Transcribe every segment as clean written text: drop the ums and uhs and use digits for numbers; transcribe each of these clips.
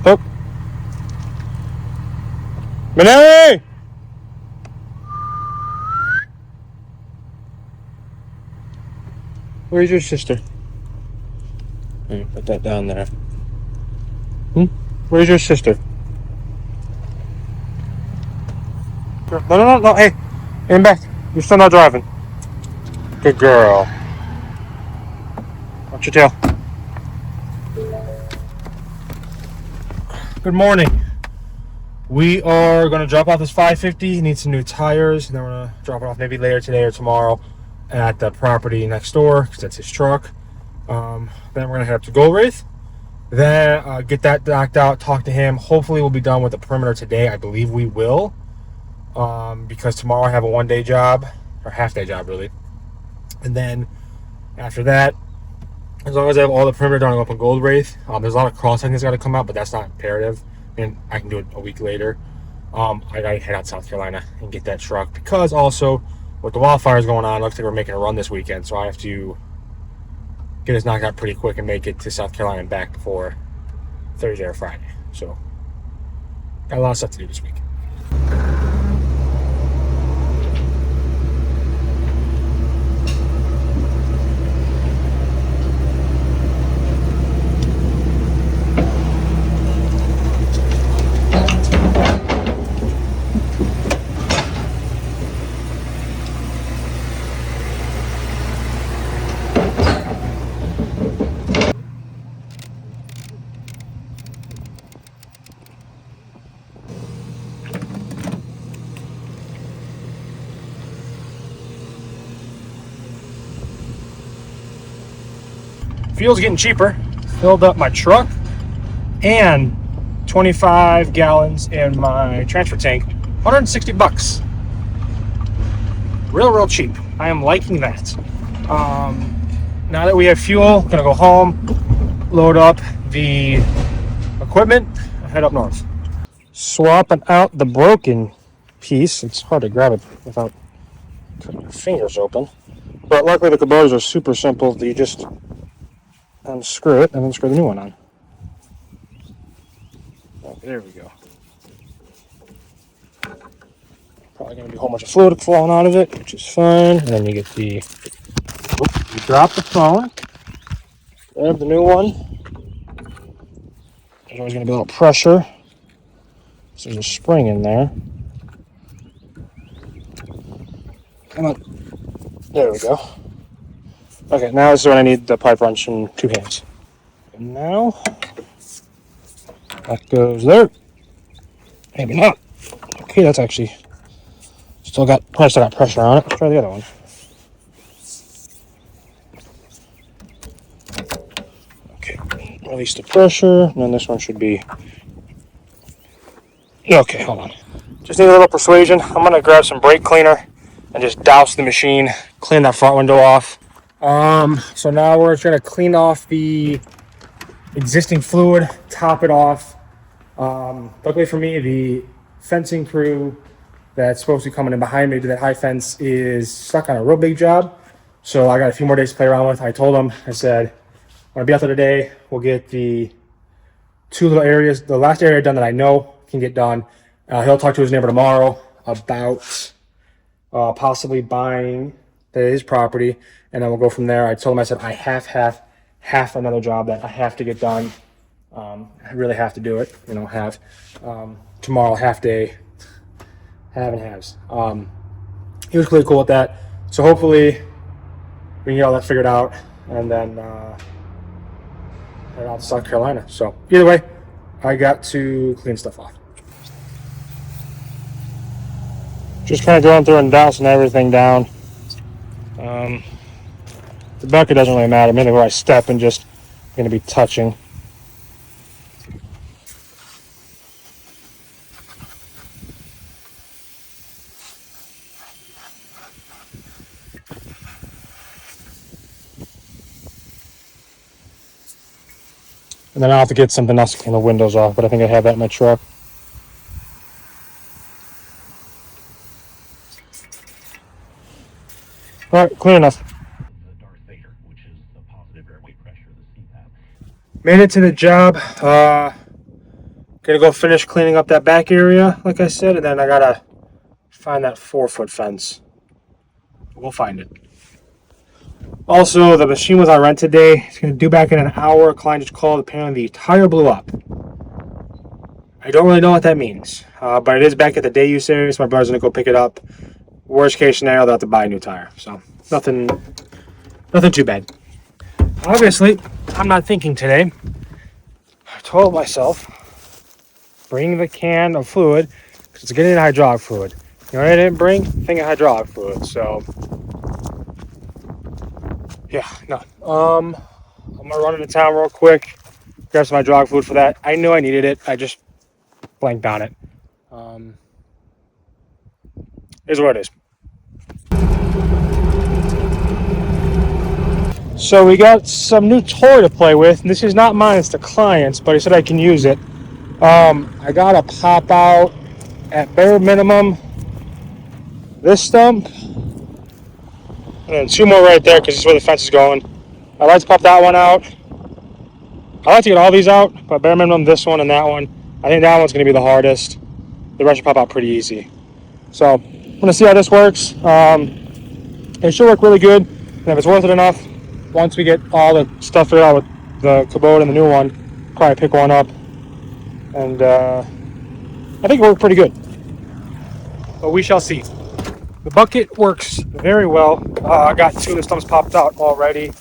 Oh. Renee! Where's your sister? Put that down there. Where's your sister? No. Hey, in back. You're still not driving. Good girl. Watch your tail. Good morning. We are going to drop off this 550. Need some new tires. And then we're going to drop it off maybe later today or tomorrow at the property next door because that's his truck. Then we're going to head up to Goldwraith. Then get that knocked out, talk to him. Hopefully we'll be done with the perimeter today. I believe we will. Because tomorrow I have a one-day job, or half-day job really. And then after that, as long as I have all the perimeter done up in Goldwraith, there's a lot of cross-sections that's got to come out, but that's not imperative. And I can do it a week later. I gotta head out to South Carolina and get that truck because also with the wildfires going on, it looks like we're making a run this weekend, so I have to get this knocked out pretty quick and make it to South Carolina and back before Thursday or Friday. So got a lot of stuff to do this week. Fuel's getting cheaper. Filled up my truck and 25 gallons in my transfer tank. $160. Real cheap. I am liking that. Now that we have fuel, I'm gonna go home, load up the equipment, and head up north. Swapping out the broken piece. It's hard to grab it without cutting your fingers open. But luckily the Kubotas are super simple. You just unscrew it and then screw the new one on. Oh, there we go. Probably going to be a whole bunch of fluid falling out of it, which is fine. And then you get the... you drop the phone. Grab the new one. There's always going to be a little pressure. So there's a spring in there. Come on. There we go. Okay, now this is when I need the pipe wrench in two hands. And now, that goes there. Maybe not. Okay, that's actually still got pressure on it. Let's try the other one. Okay, release the pressure, and then this one should be... okay, hold on. Just need a little persuasion. I'm gonna grab some brake cleaner and just douse the machine, clean that front window off. So now we're trying to clean off the existing fluid, top it off. Luckily for me, the fencing crew that's supposed to be coming in behind me to that high fence is stuck on a real big job. So I got a few more days to play around with. I told them, I said, when I be out there today, we'll get the two little areas, the last area done that I know can get done. He'll talk to his neighbor tomorrow about possibly buying his property, and then we'll go from there. I told him, I said, I have another job that I have to get done. I really have to do it, tomorrow, half day, have and haves. He was really cool with that. So hopefully we can get all that figured out and then head out to South Carolina. So either way, I got to clean stuff off. Just kind of going through and dousing everything down. The bucket doesn't really matter. Mainly where I step and just going to be touching. And then I'll have to get something else to clean the windows off, but I think I have that in my truck. All right, clean enough. Made it to the job. Gonna go finish cleaning up that back area, like I said, and then I gotta find that 4-foot fence. We'll find it. Also, the machine was on rent today. It's gonna due back in an hour. A client just called. Apparently, the tire blew up. I don't really know what that means, but it is back at the day use area, so my brother's gonna go pick it up. Worst case scenario, they'll have to buy a new tire. So nothing too bad. Obviously, I'm not thinking today. I told myself, bring the can of fluid, because it's getting hydraulic fluid. You know what I didn't bring? Thing of hydraulic fluid. So yeah, no. I'm gonna run into town real quick, grab some hydraulic fluid for that. I knew I needed it. I just blanked on it. Is what it is. So we got some new toy to play with. This is not mine, it's the client's, but he said I can use it. I gotta pop out at bare minimum this stump, and then 2 more right there because this is where the fence is going. I like to pop that one out. I like to get all these out, but bare minimum this one and that one. I think that one's gonna be the hardest. The rest should pop out pretty easy. So I'm gonna see how this works. It should work really good, and if it's worth it enough, once we get all the stuff figured out with the Kubota and the new one, probably pick one up, and I think it worked pretty good. But we shall see. The bucket works very well. I got 2 of the stumps popped out already.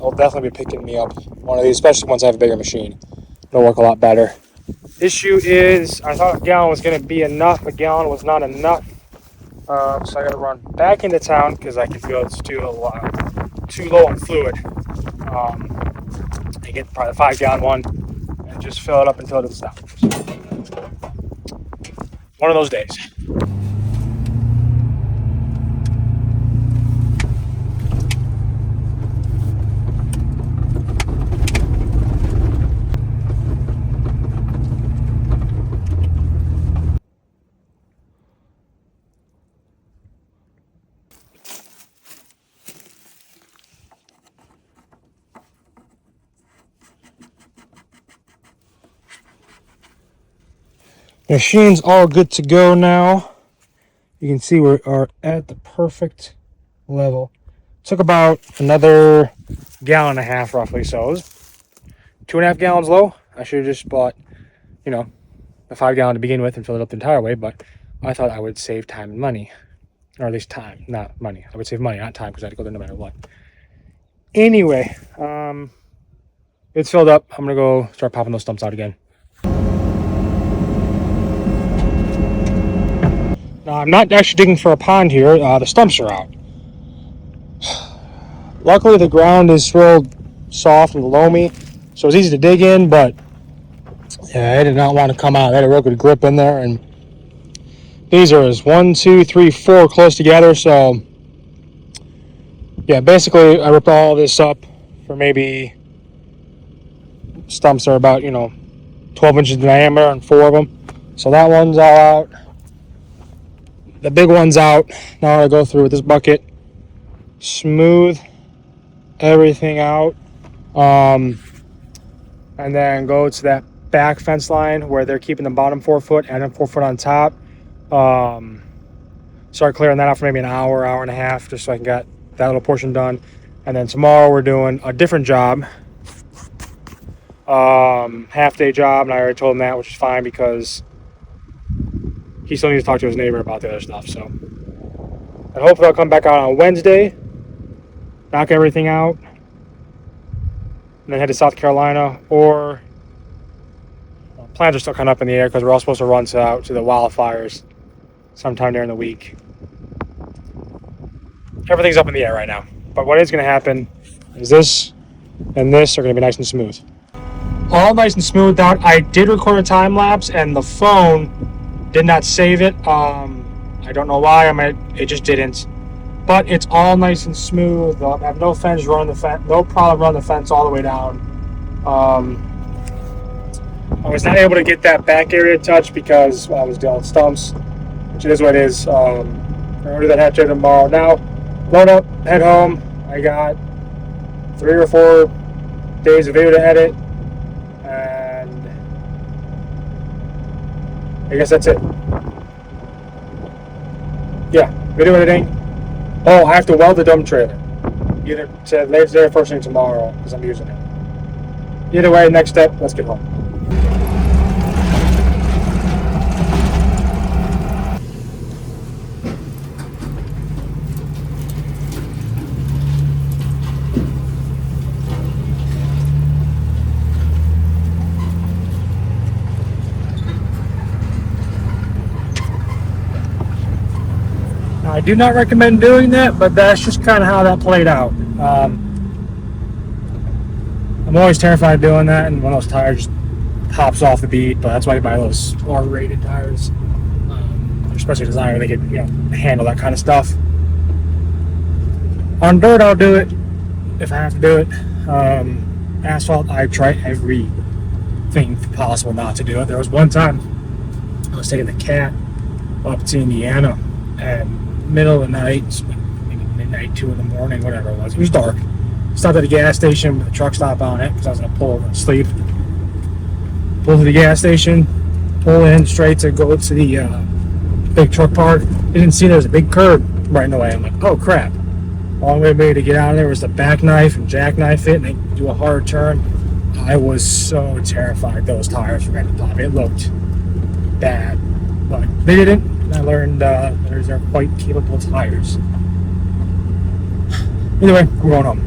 I'll definitely be picking me up one of these, especially once I have a bigger machine. It'll work a lot better. Issue is, I thought a gallon was going to be enough. A gallon was not enough. So I got to run back into town because I can feel it's too low on fluid. I get probably the 5-gallon one and just fill it up until it doesn't stop. So, one of those days. Machine's all good to go now. You can see we are at the perfect level. Took about another 1.5 gallons roughly, so it was 2.5 gallons low. I should have just bought, a 5-gallon to begin with and filled it up the entire way, but I thought I would save time and money. Or at least time, not money. I would save money, not time, because I had to go there no matter what. Anyway, it's filled up. I'm going to go start popping those stumps out again. Now, I'm not actually digging for a pond here. The stumps are out. Luckily, the ground is real soft and loamy, so it's easy to dig in, but yeah, I did not want to come out. I had a real good grip in there, and these are as 1, 2, 3, 4 close together, so yeah, basically I ripped all this up for maybe stumps are about, 12 inches in diameter and 4 of them. So that one's all out. The big one's out. Now I go through with this bucket, smooth everything out, and then go to that back fence line where they're keeping the bottom 4 foot and then 4 foot on top. Start clearing that out for maybe an hour, hour and a half, just so I can get that little portion done. And then tomorrow we're doing a different job, half-day job, and I already told him that, which is fine because he still needs to talk to his neighbor about the other stuff. So, and hopefully I'll come back out on Wednesday, knock everything out, and then head to South Carolina. Or plans are still kind of up in the air because we're all supposed to run out to the wildfires sometime during the week. Everything's up in the air right now. But what is going to happen is this and this are going to be nice and smooth. All nice and smoothed out. I did record a time lapse and the phone did not save it. I don't know why. It just didn't. But it's all nice and smooth. I have no fence running the fence. No problem running the fence all the way down. I was not able to get that back area touched because I was dealing with stumps, which is what it is. I'll do that hatch tomorrow. Now, load up, head home. I got 3 or 4 days of video to edit, and I guess that's it. Yeah, video editing. Oh, I have to weld the dump trailer. Either it's there first thing tomorrow because I'm using it. Either way, next step, let's get home. I do not recommend doing that, but that's just kind of how that played out. I'm always terrified of doing that, and one of those tires just pops off the bead. But that's why you buy those R-rated tires, especially designed where they can handle that kind of stuff. On dirt, I'll do it if I have to do it. Asphalt, I try everything possible not to do it. There was one time I was taking the cat up to Indiana, and middle of the night, maybe midnight, 2 in the morning, whatever it was. It was dark. Stopped at a gas station with a truck stop on it because I was going to pull over and sleep. Pull to the gas station, pull in straight to go to the big truck park. Didn't see there was a big curb right in the way. I'm like, oh crap. All the way to get out of there was the back knife and jackknife it, and they do a hard turn. I was so terrified those tires were going to pop. It looked bad, but they didn't. I learned those are quite capable tires. Anyway, I'm going home.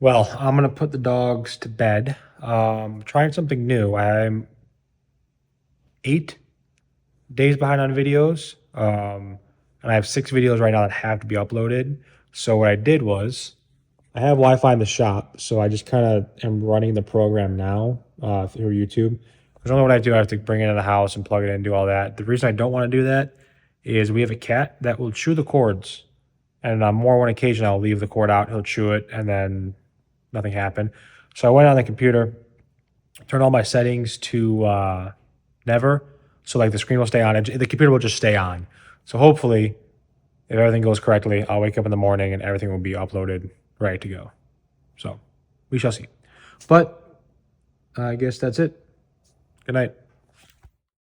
Well, I'm gonna put the dogs to bed. Trying something new. I'm 8 days behind on videos, and I have 6 videos right now that have to be uploaded. So what I did was I have Wi-Fi in the shop, so I just kind of am running the program now through YouTube. Because only what I do, I have to bring it into the house and plug it in and do all that. The reason I don't want to do that is we have a cat that will chew the cords. And on more one occasion, I'll leave the cord out, he'll chew it, and then nothing happened. So I went on the computer, turned all my settings to never. So like the screen will stay on, and the computer will just stay on. So hopefully, if everything goes correctly, I'll wake up in the morning and everything will be uploaded, ready to go. So we shall see. But I guess that's it. Good night.